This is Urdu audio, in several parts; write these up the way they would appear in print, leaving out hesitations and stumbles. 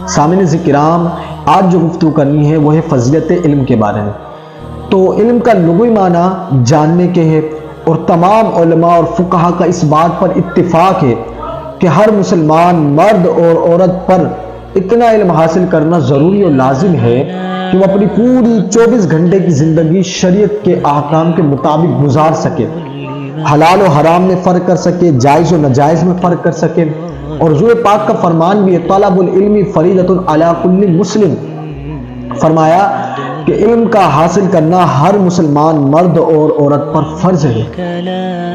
سامعین کرام، آج جو گفتگو کرنی ہے وہ ہے فضیلت علم کے بارے میں۔ تو علم کا لغوی معنی جاننے کے ہے، اور تمام علماء اور فقہا کا اس بات پر اتفاق ہے کہ ہر مسلمان مرد اور عورت پر اتنا علم حاصل کرنا ضروری اور لازم ہے کہ وہ اپنی پوری 24 گھنٹے کی زندگی شریعت کے احکام کے مطابق گزار سکے، حلال و حرام میں فرق کر سکے، جائز و ناجائز میں فرق کر سکے۔ اور حضور پاک کا فرمان بھی ہے، طلب العلم فریضۃ علی کل مسلم، فرمایا کہ علم کا حاصل کرنا ہر مسلمان مرد اور عورت پر فرض ہے۔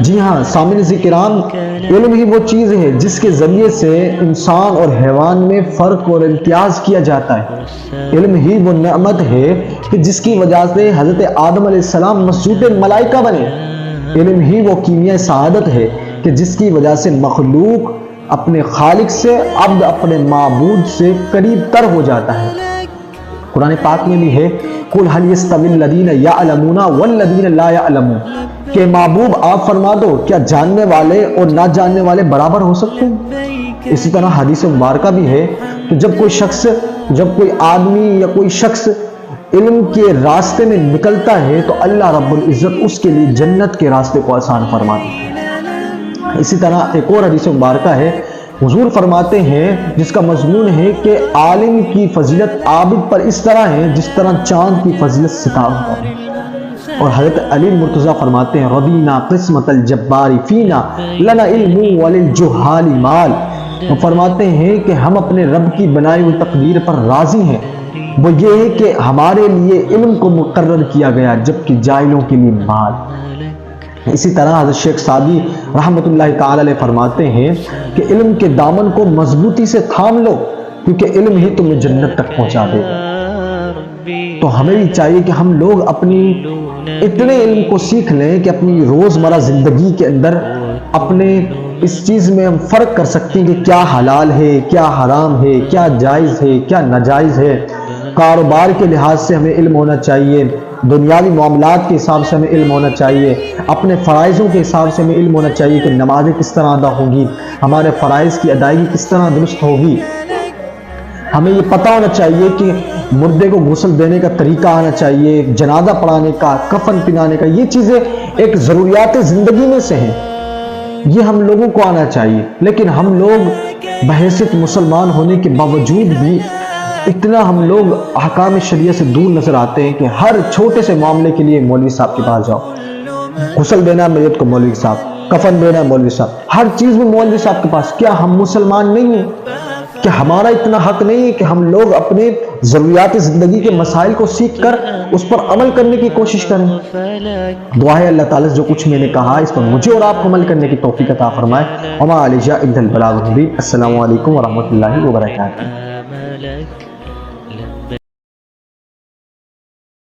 جی ہاں سامعین کرام، علم ہی وہ چیز ہے جس کے ذریعے سے انسان اور حیوان میں فرق اور امتیاز کیا جاتا ہے۔ علم ہی وہ نعمت ہے کہ جس کی وجہ سے حضرت آدم علیہ السلام مسجود ملائکہ بنے۔ علم ہی وہ کیمیائے سعادت ہے کہ جس کی وجہ سے مخلوق اپنے خالق سے، عبد اپنے معبود سے قریب تر ہو جاتا ہے۔ قرآن پاک میں بھی ہے، قُلْ هَلْ يَسْتَوِي الَّذِينَ يَعْلَمُونَ وَالَّذِينَ لَا يَعْلَمُونَ، کہ محبوب آپ فرما دو کیا جاننے والے اور نہ جاننے والے برابر ہو سکتے ہیں؟ اسی طرح حدیث مبارکہ بھی ہے کہ جب کوئی آدمی یا کوئی شخص علم کے راستے میں نکلتا ہے تو اللہ رب العزت اس کے لیے جنت کے راستے کو آسان فرماتا ہے۔ اسی طرح ایک اور حدیث مبارکہ ہے، حضور فرماتے ہیں جس کا مضمون ہے کہ عالم کی فضیلت عابد پر اس طرح ہے جس طرح چاند کی فضیلت ستاروں پر ہے۔ اور حضرت علی مرتضیٰ فرماتے ہیں، رضینا قسمت الجبار فینا لنا علم وللجہال مال، وہ فرماتے ہیں کہ ہم اپنے رب کی بنائی ہوئی تقدیر پر راضی ہیں، وہ یہ ہے کہ ہمارے لیے علم کو مقرر کیا گیا جبکہ جاہلوں کے لیے مال۔ اسی طرح حضرت شیخ سعدی رحمۃ اللہ تعالی علیہ فرماتے ہیں کہ علم کے دامن کو مضبوطی سے تھام لو کیونکہ علم ہی تمہیں جنت تک پہنچا دے گا۔ تو ہمیں بھی چاہیے کہ ہم لوگ اپنی اتنے علم کو سیکھ لیں کہ اپنی روزمرہ زندگی کے اندر اپنے اس چیز میں ہم فرق کر سکتے ہیں کہ کیا حلال ہے، کیا حرام ہے، کیا جائز ہے، کیا ناجائز ہے۔ کاروبار کے لحاظ سے ہمیں علم ہونا چاہیے، دنیاوی معاملات کے حساب سے ہمیں علم ہونا چاہیے، اپنے فرائضوں کے حساب سے ہمیں علم ہونا چاہیے کہ نمازیں کس طرح ادا ہوگی، ہمارے فرائض کی ادائیگی کس طرح درست ہوگی۔ ہمیں یہ پتہ ہونا چاہیے کہ مردے کو غسل دینے کا طریقہ آنا چاہیے، جنازہ پڑھانے کا، کفن پہنانے کا، یہ چیزیں ایک ضروریات زندگی میں سے ہیں، یہ ہم لوگوں کو آنا چاہیے۔ لیکن ہم لوگ بحیثیت مسلمان ہونے کے باوجود بھی اتنا ہم لوگ احکام شریعت سے دور نظر آتے ہیں کہ ہر چھوٹے سے معاملے کے لیے مولوی صاحب کے پاس جاؤ، غسل دینا میت کو مولوی صاحب، کفن دینا مولوی صاحب، ہر چیز میں مولوی صاحب کے پاس۔ کیا ہم مسلمان نہیں ہیں؟ کہ ہمارا اتنا حق نہیں ہے کہ ہم لوگ اپنے ضروریات زندگی کے مسائل کو سیکھ کر اس پر عمل کرنے کی کوشش کریں؟ دعا ہے اللہ تعالیٰ سے جو کچھ میں نے کہا اس پر مجھے اور آپ کو عمل کرنے کی توفیق عطا فرمائے۔ وما علیہ الا البلاغ المبین۔ السلام علیکم ورحمۃ اللہ وبرکاتہ۔